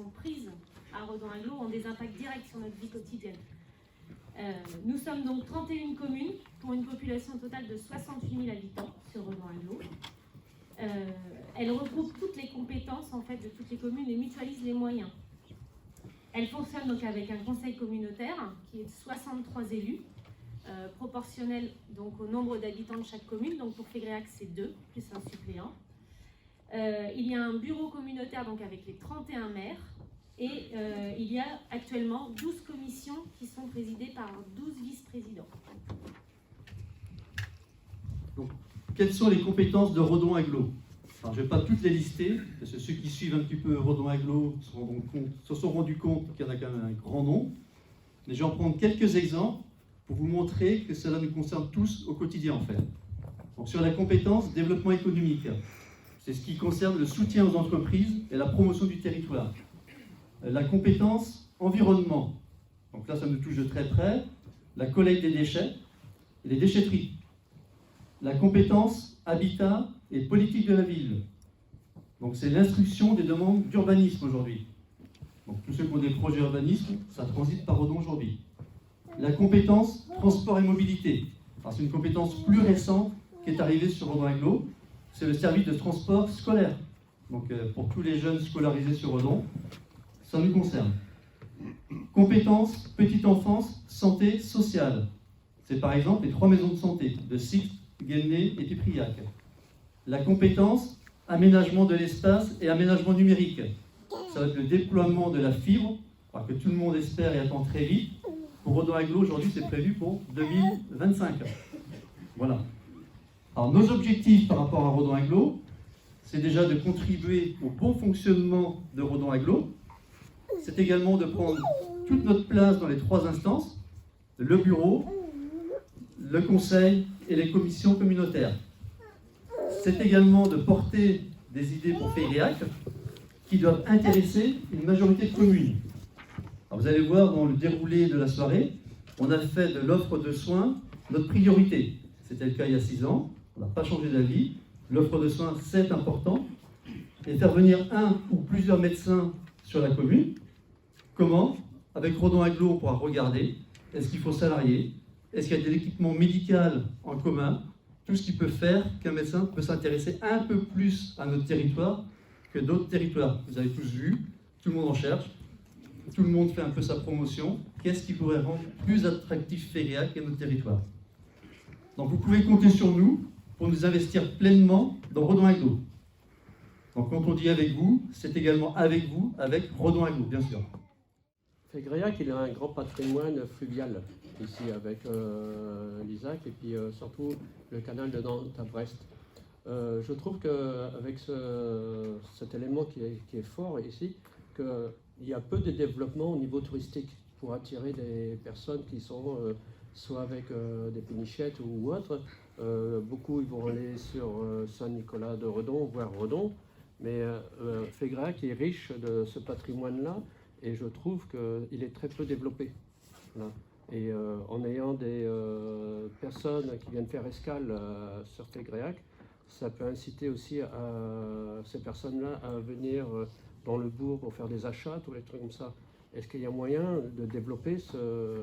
sont prises à Redon-Aglo ont des impacts directs sur notre vie quotidienne. Nous sommes donc 31 communes pour une population totale de 68 000 habitants sur Redon-Aglo. Elle regroupe toutes les compétences en fait, de toutes les communes et mutualise les moyens. Elle fonctionne donc avec un conseil communautaire qui est de 63 élus, proportionnel donc, au nombre d'habitants de chaque commune. Donc pour Fégréac, c'est 2, plus un suppléant. Il y a un bureau communautaire donc, avec les 31 maires. Et il y a actuellement 12 commissions qui sont présidées par 12 vice-présidents. Donc, quelles sont les compétences de Redon-Aglo? Je ne vais pas toutes les lister, parce que ceux qui suivent un petit peu Redon-Aglo se sont rendus compte qu'il y en a quand même un grand nombre. Mais je vais en prendre quelques exemples pour vous montrer que cela nous concerne tous au quotidien en fait. Donc, sur la compétence développement économique, c'est ce qui concerne le soutien aux entreprises et la promotion du territoire. La compétence environnement, donc là ça nous touche de très près, la collecte des déchets et les déchetteries. La compétence habitat et politique de la ville, donc c'est l'instruction des demandes d'urbanisme aujourd'hui. Donc tous ceux qui ont des projets urbanisme, ça transite par Redon aujourd'hui. La compétence transport et mobilité, enfin, c'est une compétence plus récente qui est arrivée sur Redon-Aglo, c'est le service de transport scolaire. Donc pour tous les jeunes scolarisés sur Redon, ça nous concerne. Compétences, petite enfance, santé, sociale. C'est par exemple les 3 maisons de santé de Sixte, Guelné et Pipriac. La compétence, aménagement de l'espace et aménagement numérique. Ça va être le déploiement de la fibre, que tout le monde espère et attend très vite. Pour Redon-Aglo, aujourd'hui, c'est prévu pour 2025. Voilà. Alors, nos objectifs par rapport à Redon-Aglo, c'est déjà de contribuer au bon fonctionnement de Redon-Aglo. C'est également de prendre toute notre place dans les 3 instances, le bureau, le conseil et les commissions communautaires. C'est également de porter des idées pour Fégréac qui doivent intéresser une majorité de communes. Alors vous allez voir dans le déroulé de la soirée, on a fait de l'offre de soins notre priorité. C'était le cas il y a 6 ans, on n'a pas changé d'avis. L'offre de soins, c'est important. Et faire venir un ou plusieurs médecins sur la commune. Comment? Avec Redon-Aglo, on pourra regarder. Est-ce qu'il faut salarier? Est-ce qu'il y a de l'équipement médical en commun? Tout ce qui peut faire qu'un médecin peut s'intéresser un peu plus à notre territoire que d'autres territoires. Vous avez tous vu, tout le monde en cherche, tout le monde fait un peu sa promotion. Qu'est-ce qui pourrait rendre plus attractif Fégréac et notre territoire? Donc vous pouvez compter sur nous pour nous investir pleinement dans Redon-Aglo. Donc quand on dit avec vous, c'est également avec vous, avec Redon-Aglo, bien sûr. Fégréac, il a un grand patrimoine fluvial, ici avec l'Isaac et puis surtout le canal de Nantes à Brest. Je trouve qu'avec cet élément qui est fort ici, qu'il y a peu de développement au niveau touristique pour attirer des personnes qui sont soit avec des pénichettes ou autres. Beaucoup ils vont aller sur Saint-Nicolas de Redon, voire Redon, mais Fégréac est riche de ce patrimoine-là. Et je trouve qu'il est très peu développé. Voilà. Et en ayant des personnes qui viennent faire escale sur Fégréac, ça peut inciter aussi ces personnes-là à venir dans le bourg pour faire des achats, tous les trucs comme ça. Est-ce qu'il y a moyen de développer ce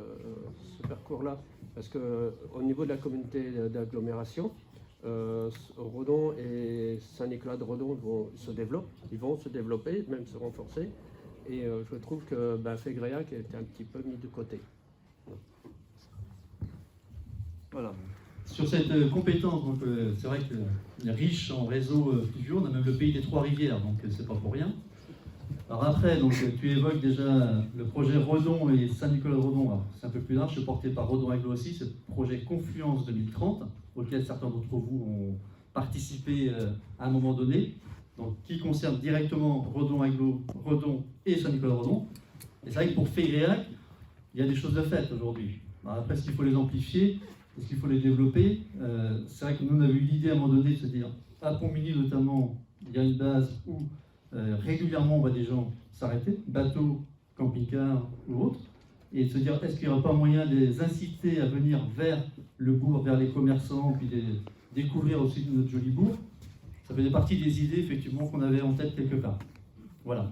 parcours-là? Parce qu'au niveau de la communauté d'agglomération, Redon et Saint-Nicolas de Redon ils vont se développer, même se renforcer. Et je trouve que Fégréac est un petit peu mis de côté. Voilà. Sur cette compétence, c'est vrai qu'on est riche en réseaux fluviaux, on a même le pays des 3 rivières, donc c'est pas pour rien. Alors après, donc, tu évoques déjà le projet Redon et Saint-Nicolas de Redon, c'est un peu plus large, c'est porté par Redon-Aglo aussi, c'est le projet Confluence 2030, auquel certains d'entre vous ont participé à un moment donné. Donc, qui concerne directement Redon-Aglo, Redon et Saint-Nicolas-de-Redon. Et c'est vrai que pour Fégréac, il y a des choses de faites aujourd'hui. Après, est-ce qu'il faut les amplifier? Est-ce qu'il faut les développer? C'est vrai que nous, on a eu l'idée à un moment donné de se dire, à Pontmini notamment, il y a une base où régulièrement on voit des gens s'arrêter, bateaux, camping-cars ou autres, et de se dire, est-ce qu'il n'y aura pas moyen de les inciter à venir vers le bourg, vers les commerçants, puis de découvrir aussi notre joli bourg? Ça faisait partie des idées, effectivement, qu'on avait en tête quelque part. Voilà.